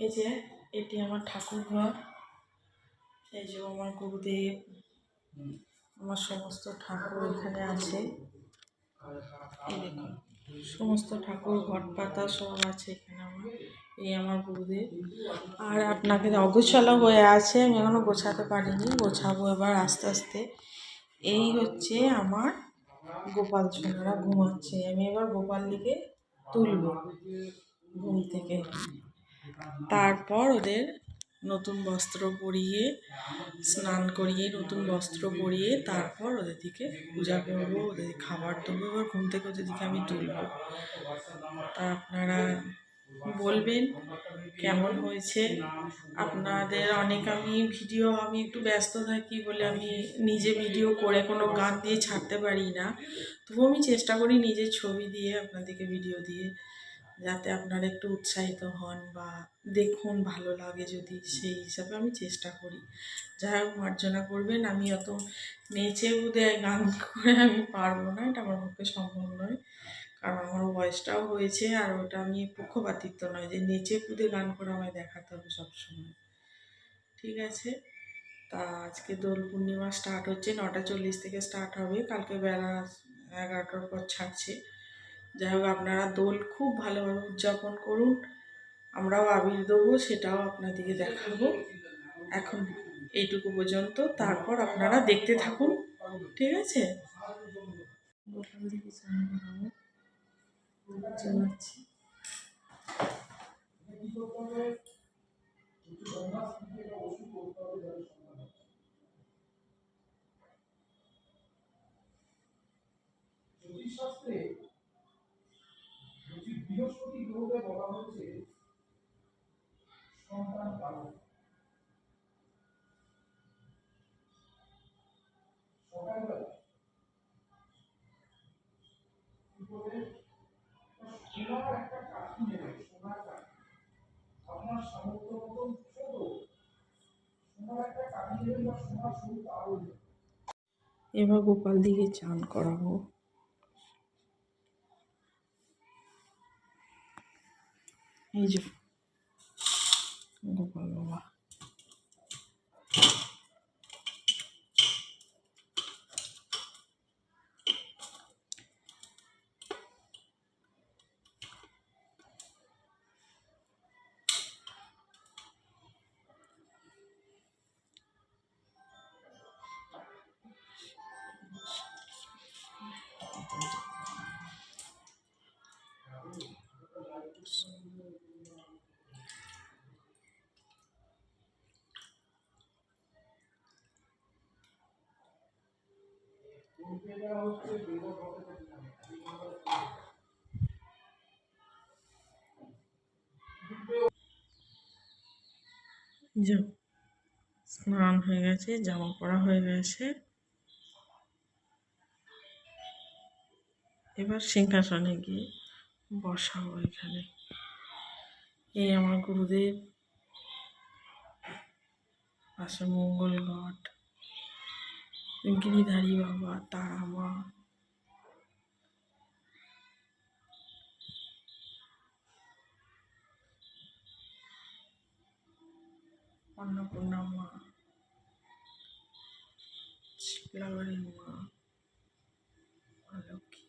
এই যে এটি আমার ঠাকুর ঘর, এই যে আমার গুরুদেব, আমার সমস্ত ঠাকুর এখানে আছে। এই দেখুন সমস্ত ঠাকুর ঘট পাতা সব আছে এখানে আমার। এই আমার গুরুদেব। আর আপনাকে অগোছালো হয়ে আছে, আমি এখনো গোছাতে পারিনি, গোছাবো এবার আস্তে আস্তে। এই হচ্ছে আমার গোপাল সোনারা ঘুমাচ্ছে, আমি এবার গোপাল দিকে তুলব ঘুম থেকে। তারপর ওদের নতুন বস্ত্র পরিয়ে, স্নান করিয়ে, নতুন বস্ত্র পরিয়ে তারপর ওদের দিকে পূজা করবো, ওদের খাবার দেবো, এবার ঘুম থেকে ওদের দিকে আমি তুলব। তা আপনারা বলবেন কেমন হয়েছে। আপনাদের অনেক আমি একটু ব্যস্ত থাকি বলে আমি নিজে ভিডিও করে কোনো গান দিয়ে ছাড়তে পারি না, তবুও আমি চেষ্টা করি নিজের ছবি দিয়ে আপনাদেরকে ভিডিও দিয়ে, যাতে আপনারা একটু উৎসাহিত হন বা দেখুন ভালো লাগে যদি, সেই হিসাবে আমি চেষ্টা করি। যাই হোক মার্জনা করবেন, আমি অত নেচে কুদে গান করে আমি পারবো না, এটা আমার পক্ষে সম্ভব নয়, কারণ আমার বয়সটাও হয়েছে। আর ওটা আমি পক্ষপাতিত্ব নয় যে নেচে কুদে গান করে আমায় দেখাতে হবে সবসময়। ঠিক আছে, তা আজকে দোল পূর্ণিমা স্টার্ট হচ্ছে, 9:40 থেকে স্টার্ট হবে, কালকে বেলা 11টার পর ছাড়ছে। যাই হোক আপনারা দোল খুব ভালোভাবে উদযাপন করুন, আমরাও আবির দেবো, সেটাও আপনাদেরকে দেখাবো। এখন এইটুকু পর্যন্ত, তারপর আপনারা দেখতে থাকুন। ঠিক আছে, গোপাল দিকে চান করাবো, জানাচ্ছি। জ্যোতিষশাস্ত্রে বৃহস্পতি গ্রহকে বলা হচ্ছে সন্তান কারক। সকালবেলা সোনার একটা কাঠি নেবে, সোনার কাঠি, আপনার সামর্থ্য মতন ছোট সোনার একটা কাঠি নেবেন বা সোনার সরু তারও নেবেন। এবার গোপাল দিকে চান করাবো। এই যে গোপাল বাবা, স্নান হয়ে গেছে, জামা পরা হয়ে গেছে, এবার সিংহাসনে গিয়ে বসাবো এখানে। এই আমার গুরুদেব, পাশে মঙ্গল ঘট, গিরিধারী বাবা, তারা মা, অন্নপূর্ণা মা, শিলাবাড়ির মা, লক্ষ্মী।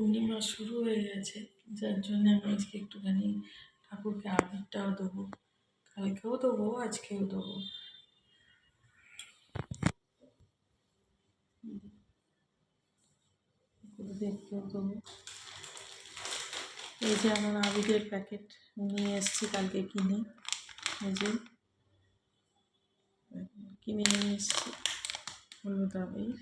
পূর্ণিমা শুরু হয়ে গেছে, যার জন্য আমি আজকে একটুখানি ঠাকুরকে আবিরটাও দেবো, কালকেও দেবো, আজকেও দেবো। গুরুদেবকেও দেবো। এই যে আমার আবিরের প্যাকেট নিয়ে এসেছি কালকে কিনে, এই যে কিনে নিয়ে এসেছি হলুদ আবির।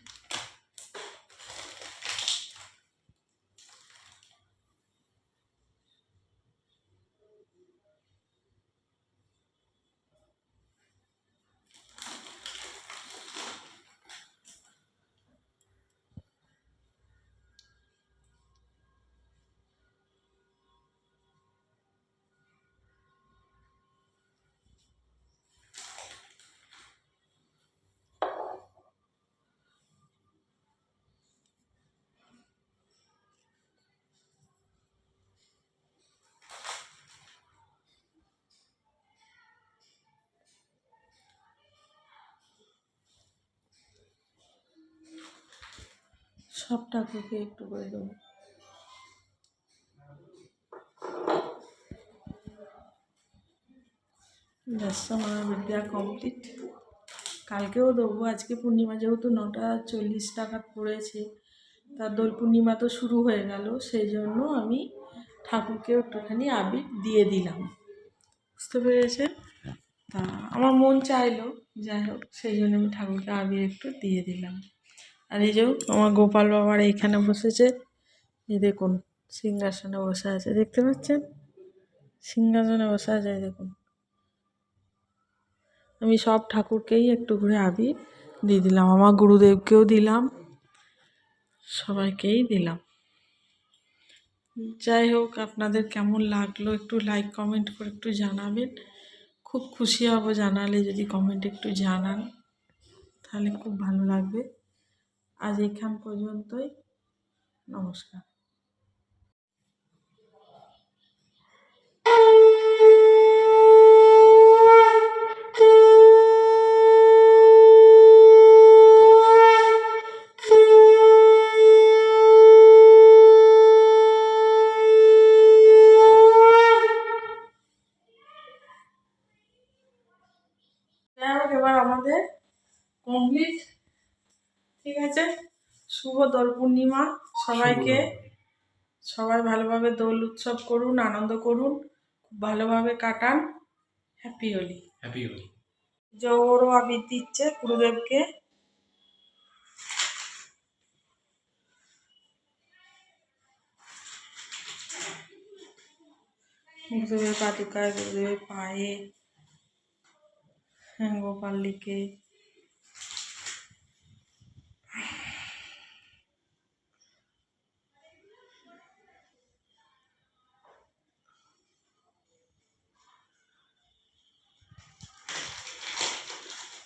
সব ঠাকুরকে একটু করে দেবো। ব্যাস আমার আবির দেওয়া কমপ্লিট। কালকেও দেবো, আজকে পূর্ণিমা যেহেতু 9:40 টাকা পড়েছে, তার দোল পূর্ণিমা তো শুরু হয়ে গেল, সেই জন্য আমি ঠাকুরকে একটুখানি আবির দিয়ে দিলাম, বুঝতে পেরেছেন? তা আমার মন চাইলো, যাই হোক, সেই জন্য আমি ঠাকুরকে আবির একটু দিয়ে দিলাম। আর এই যে আমার গোপাল বাবার এইখানে বসেছে, এই দেখুন সিংহাসনে বসে আছে, দেখতে পাচ্ছেন? সিংহাসনে বসে আছে, দেখুন। আমি সব ঠাকুরকেই একটু করে আবির দিয়ে দিলাম, আমার গুরুদেবকেও দিলাম, সবাইকেই দিলাম। যাই হোক, আপনাদের কেমন লাগলো একটু লাইক কমেন্ট করে একটু জানাবেন, খুব খুশি হব জানালে, যদি কমেন্ট একটু জানান তাহলে খুব ভালো লাগবে। আজ এখান পর্যন্তই, নমস্কার। যাই হোক, এবার আমাদের কমপ্লিট, ঠিক আছে? শুভ দোল পূর্ণিমা সবাইকে। সবাই ভালোভাবে দোল উৎসব করুন, আনন্দ করুন, খুব ভালোভাবে কাটান। হ্যাপি হোলি। হ্যাপি হোলি। জোরও আবির দিচ্ছে গুরুদেবকে। গুরুদেবের পাদুকায়, গুরুদেবের পায়ে, গোপাললিকে।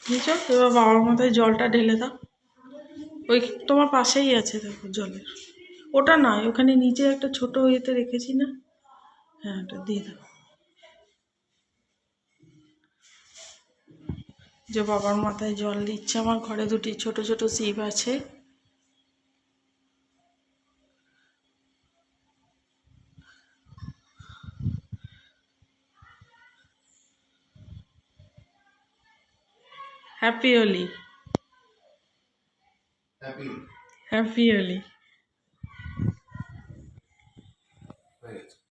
বুঝছো? এবার বাবার মাথায় জলটা ঢেলে দাও, ওই তোমার পাশেই আছে, দেখো জলের। ওটা নয়, ওখানে নিচে একটা ছোট ইয়েতে রেখেছি না, হ্যাঁ ওটা দিয়ে দাও। যে বাবার মাথায় জল দিচ্ছে, আমার ঘরে দুটি ছোট ছোট শিব আছে। হ্যাপি হোলি। হ্যাপি হোলি।